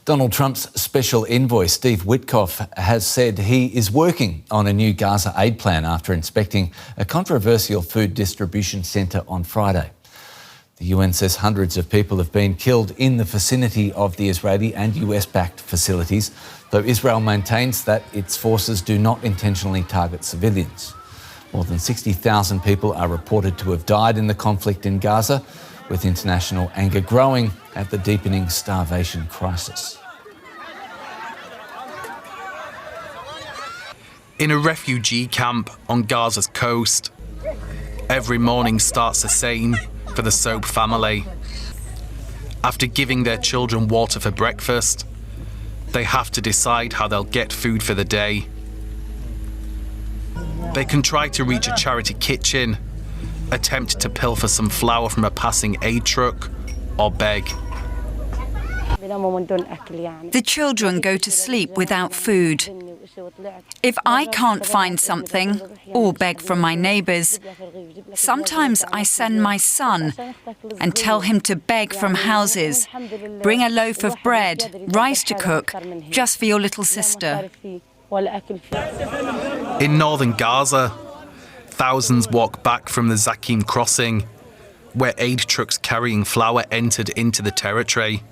Donald Trump's special envoy, Steve Witkoff, has said he is working on a new Gaza aid plan after inspecting a controversial food distribution centre on Friday. The UN says hundreds of people have been killed in the vicinity of the Israeli and US-backed facilities, though Israel maintains that its forces do not intentionally target civilians. More than 60,000 people are reported to have died in the conflict in Gaza, with international anger growing at the deepening starvation crisis. In a refugee camp on Gaza's coast, every morning starts the same for the Soap family. After giving their children water for breakfast, they have to decide how they'll get food for the day. They can try to reach a charity kitchen, attempt to pilfer some flour from a passing aid truck, or beg. The children go to sleep without food. If I can't find something or beg from my neighbours, sometimes I send my son and tell him to beg from houses. Bring a loaf of bread, rice to cook, just for your little sister. In northern Gaza, thousands walk back from the Zakim crossing, where aid trucks carrying flour entered into the territory.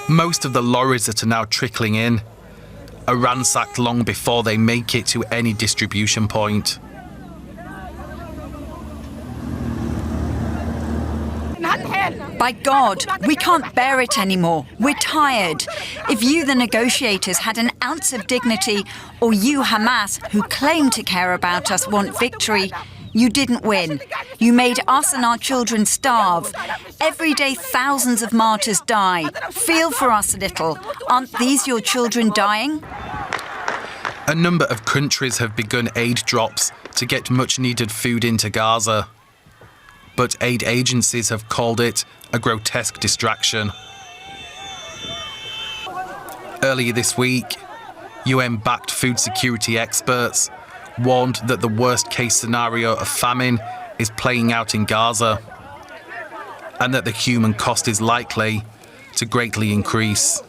Most of the lorries that are now trickling in are ransacked long before they make it to any distribution point. By God, we can't bear it anymore. We're tired. If you, the negotiators, had an ounce of dignity, or you, Hamas, who claim to care about us, want victory, you didn't win. You made us and our children starve. Every day thousands of martyrs die. Feel for us a little. Aren't these your children dying? A number of countries have begun aid drops to get much-needed food into Gaza. But aid agencies have called it a grotesque distraction. Earlier this week, UN-backed food security experts warned that the worst-case scenario of famine is playing out in Gaza, and that the human cost is likely to greatly increase.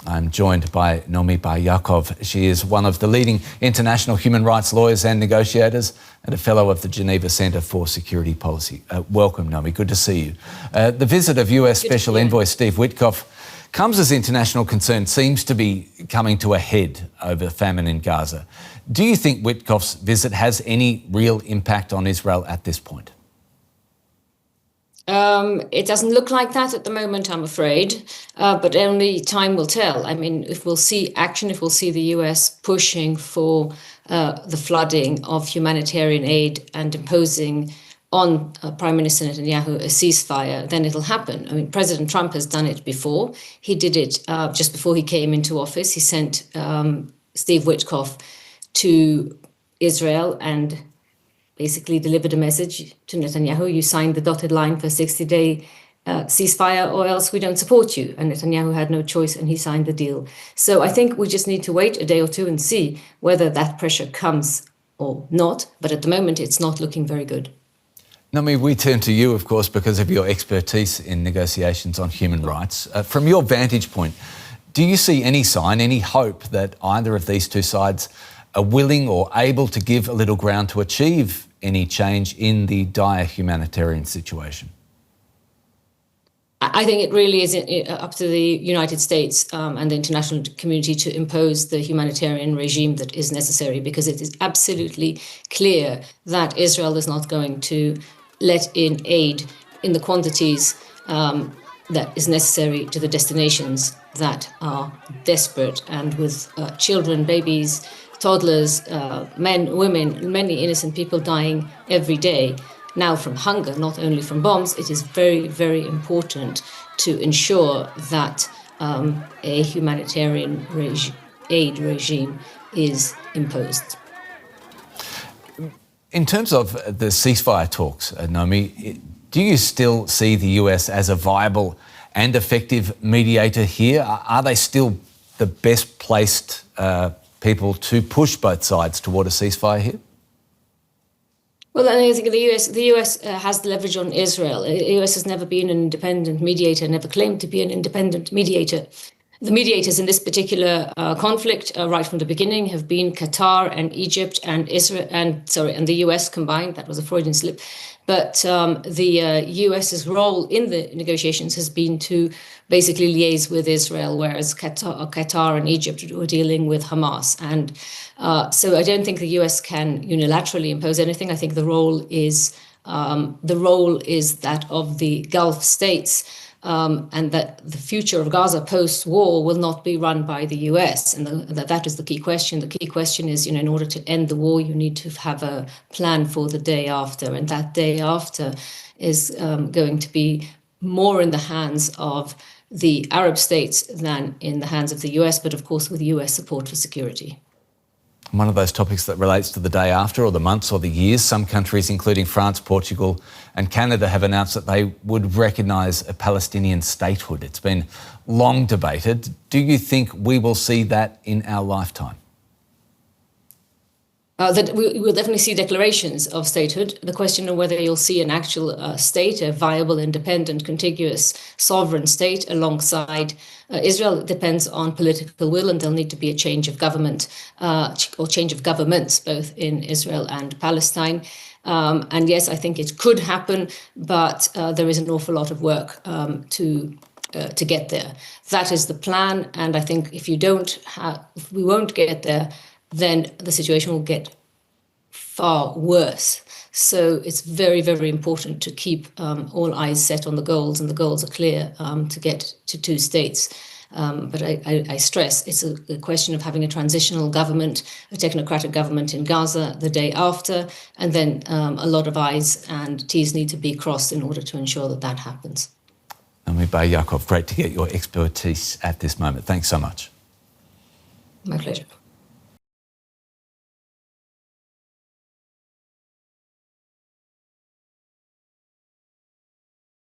I'm joined by Nomi Bar-Yaacov. She is one of the leading international human rights lawyers and negotiators and a fellow of the Geneva Centre for Security Policy. Welcome, Nomi. Good to see you. The visit of US Special Envoy Steve Witkoff comes as international concern seems to be coming to a head over famine in Gaza. Do you think Witkoff's visit has any real impact on Israel at this point? It doesn't look like that at the moment, I'm afraid, but only time will tell. I mean, if we'll see action, if we'll see the US pushing for the flooding of humanitarian aid and imposing on Prime Minister Netanyahu a ceasefire, then it'll happen. I mean, President Trump has done it before. He did it just before he came into office. He sent Steve Witkoff to Israel and basically delivered a message to Netanyahu: you signed the dotted line for a 60-day ceasefire or else we don't support you. And Netanyahu had no choice and he signed the deal. So I think we just need to wait a day or two and see whether that pressure comes or not. But at the moment, it's not looking very good. Nomi, we turn to you, of course, because of your expertise in negotiations on human rights. From your vantage point, do you see any sign, any hope that either of these two sides are willing or able to give a little ground to achieve any change in the dire humanitarian situation? I think it really is up to the United States and the international community to impose the humanitarian regime that is necessary, because it is absolutely clear that Israel is not going to let in aid in the quantities that is necessary to the destinations that are desperate and with children, babies, toddlers, men, women, many innocent people dying every day. Now from hunger, not only from bombs, it is very, very important to ensure that a humanitarian aid regime is imposed. In terms of the ceasefire talks, Nomi, do you still see the US as a viable and effective mediator here? Are they still the best placed people to push both sides toward a ceasefire here? Well, I think the US has the leverage on Israel. The US has never been an independent mediator, never claimed to be an independent mediator. The mediators in this particular conflict, right from the beginning, have been Qatar and Egypt and Israel and the US combined. That was a Freudian slip. But the US's role in the negotiations has been to basically liaise with Israel, whereas Qatar and Egypt were dealing with Hamas. And so I don't think the US can unilaterally impose anything. I think the role is that of the Gulf states. And that the future of Gaza post-war will not be run by the US. And that is the key question. The key question is, in order to end the war, you need to have a plan for the day after. And that day after is going to be more in the hands of the Arab states than in the hands of the US, but of course with US support for security. One of those topics that relates to the day after, or the months or the years. Some countries, including France, Portugal and Canada, have announced that they would recognise a Palestinian statehood. It's been long debated. Do you think we will see that in our lifetime? That we will definitely see declarations of statehood. The question of whether you'll see an actual state, a viable, independent, contiguous, sovereign state alongside Israel depends on political will, and there'll need to be a change of government or change of governments, both in Israel and Palestine. And yes, I think it could happen, but there is an awful lot of work to get there. That is the plan, and I think if we won't get there, then the situation will get far worse. So it's very, very important to keep all eyes set on the goals, and the goals are clear, to get to two states. But I stress it's a question of having a transitional government, a technocratic government in Gaza the day after, and then a lot of I's and T's need to be crossed in order to ensure that that happens. Nomi Bar-Yaacov, great to get your expertise at this moment. Thanks so much. My pleasure.